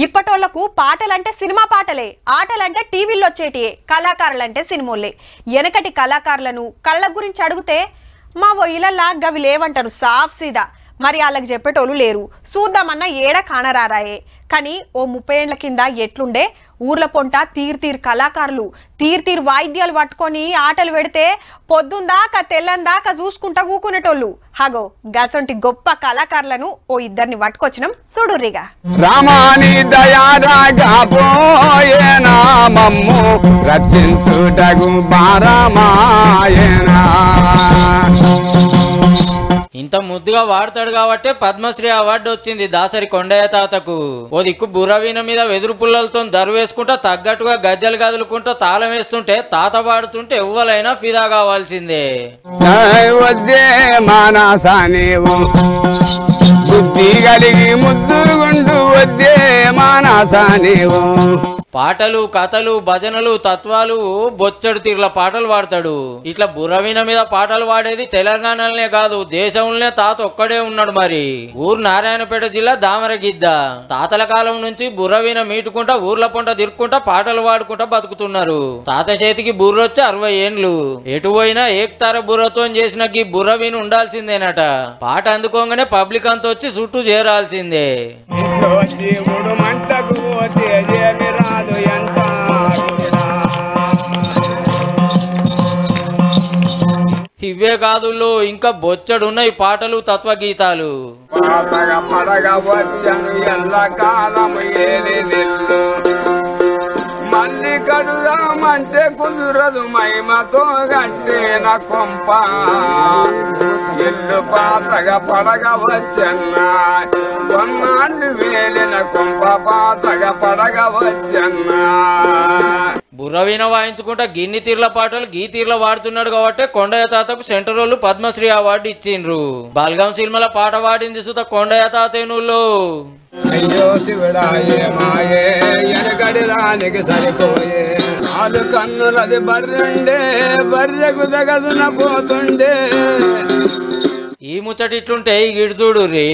ఇప్పటోళ్లకు పాటలంటే సినిమా పాటలే, ఆటలంటే టీవీల్లో వచ్చేటియే, కళాకారులంటే సినిమాలే. వెనకటి కళాకారులను కళ్ళ గురించి అడిగితే మా ఒయ్యిలల్లా గవి లేవంటారు సాఫ్ సీదా. మరి వాళ్ళకి చెప్పేటోళ్ళు లేరు. చూద్దామన్నా ఏడ కానరారాయే. కానీ ఓ 30 ఏళ్ల కింద ఎట్లుండే, ఊర్ల పొంట తీరు కళాకారులు తీరు వాయిద్యాలు పట్టుకొని ఆటలు పెడితే పొద్దుందాకా తెల్లందాకా చూసుకుంటా కూకునేటోళ్ళు. హగో గసంటి గొప్ప కళాకారులను ఓ ఇద్దరిని పట్టుకొచ్చినాం చూడుర్రిగా. రామాని దయారాగా పోయేనా మమ్ము రచించుటగు బారమాయేనా. ఇంత ముద్దుగా వాడతాడు కాబట్టి పద్మశ్రీ అవార్డు వచ్చింది దాసరి కొండయ్య తాతకు. ఓ దిక్కు బుర్రవీణ మీద వెదురు పుల్లలతో దరువేసుకుంటా తగ్గట్టుగా గజ్జలు గదులుకుంటా తాళం వేస్తుంటే తాత పాడుతుంటే ఎవ్వలైనా ఫిదా కావాల్సిందే. వద్దే మానసా నీవు బుద్ధి కలిగి ముద్దుగుండు వద్దే మానసా నీవు. పాటలు కథలు భజనలు తత్వాలు బొచ్చడు తీర్ల పాటలు పాడతాడు. ఇట్లా బుర్రవీణ మీద పాటలు పాడేది తెలంగాణలోనే కాదు దేశంలోనే తాత ఒక్కడే ఉన్నాడు. మరి ఊరు నారాయణపేట జిల్లా దామరగిద్ద. తాతల కాలం నుంచి బుర్రవీణ మీటుకుంటా ఊర్ల పొంట తిరుక్కుంటా పాటలు పాడుకుంటా బతుకుతున్నారు. తాత చేతికి బుర్రొచ్చి 60 ఏండ్లు. ఎటు పోయినా ఏక్తార బుర్రతో చేసిన గీ బుర్రవీణ ఉండాల్సిందేనట. పాట అందుకోగానే పబ్లిక్ అంతా వచ్చి చుట్టూ చేరాల్సిందే. ఇవే కాదుల్లో ఇంకా బొచ్చడున్నాయి పాటలు తత్వగీతాలు. మళ్ళీ కడుదామంటే కుదురదు మైమతో గట్టేన కొంప ఎల్లు పాతగా పడగా వచ్చన్నా కొన్నాళ్ళు వేలిన కొంప పాతగా పడగా వచ్చన్నా. బుర్రవీణ వాయించుకుంటా గిన్ని తీర్ల పాటలు గీ తీర్ల వాడుతున్నాడు కాబట్టి కొండయ్య తాతకు సెంటర్ వాళ్ళు పద్మశ్రీ అవార్డు ఇచ్చిండ్రు. బల్గం సినిమాల పాట పాడింది సుత కొండయ్య తాతేనుల్లో. అయ్యో శివుడాయే మాయే ఎనకడి దానికి సరిపోయే నాలు కన్నులది బర్రెండే బర్రెకు దగదున పోతుండే. ఈ ముచ్చటిట్లుంటే ఇటు చూడుర్రి.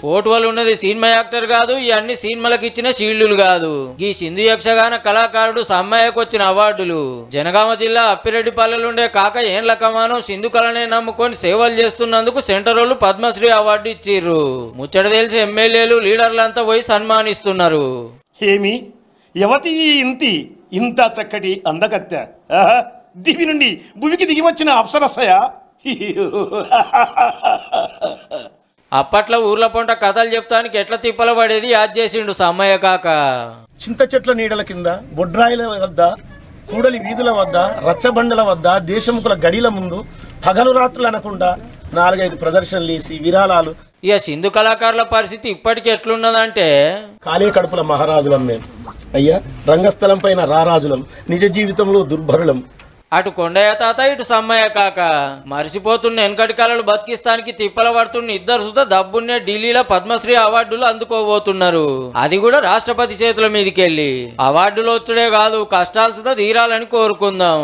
ఫోటోలు ఉన్నది సినిమా యాక్టర్ కాదు, ఇవన్నీ సినిమాలకు ఇచ్చిన షీల్డులు కాదు. ఈ సింధు యక్షగాన కళాకారుడు సమ్మయ్యకు వచ్చిన అవార్డులు. జనగామ జిల్లా అప్పిరెడ్డిపల్లెలుండే కాక ఏండ్ల కమానం సింధు కళనే నమ్ముకొని సేవలు చేస్తున్నందుకు సెంటర్ వాళ్ళు పద్మశ్రీ అవార్డు ఇచ్చిర్రు. ముచ్చట తెలిసి ఎమ్మెల్యేలు లీడర్లంతా పోయి సన్మానిస్తున్నారు. ఏమి యవతి ఇంతి ఇంత చక్కటి అందకత్తె దివి నుండి భూమికి దిగి వచ్చిన అప్సరసయ. అప్పట్లో ఊర్ల పొంట కథలు చెప్తానికి ఎట్లా తిప్పల పడేది యాద్ చేసిండు సమ్మయ్య కాక. చింత చెట్ల నీడల కింద బొడ్రాయిల వద్ద కూడలి వీధుల వద్ద రచ్చబండల వద్ద దేశముఖుల గడిల ముందు పగలు రాత్రులు అనకుండా 4-5 ప్రదర్శనలు వేసి విరాళాలు. ఇక సింధు కళాకారుల పరిస్థితి ఇప్పటికి ఎట్లున్నదంటే ఖాళీ కడుపుల మహారాజులం మేము అయ్యా, రంగస్థలం పైన రారాజులం, నిజ జీవితంలో దుర్భరులం. అటు కొండయ్య తాత ఇటు సమ్మయ్య కాక మరిసిపోతున్న వెనకటి కళలు బతికిస్తానికి తిప్పల పడుతున్న ఇద్దరు సుధా దబ్బున్నే ఢిల్లీలో పద్మశ్రీ అవార్డులు అందుకోబోతున్నారు. అది కూడా రాష్ట్రపతి చేతుల మీదకెళ్ళి. అవార్డులు వచ్చుడే కాదు కష్టాలు సుధా తీరాలని కోరుకుందాం.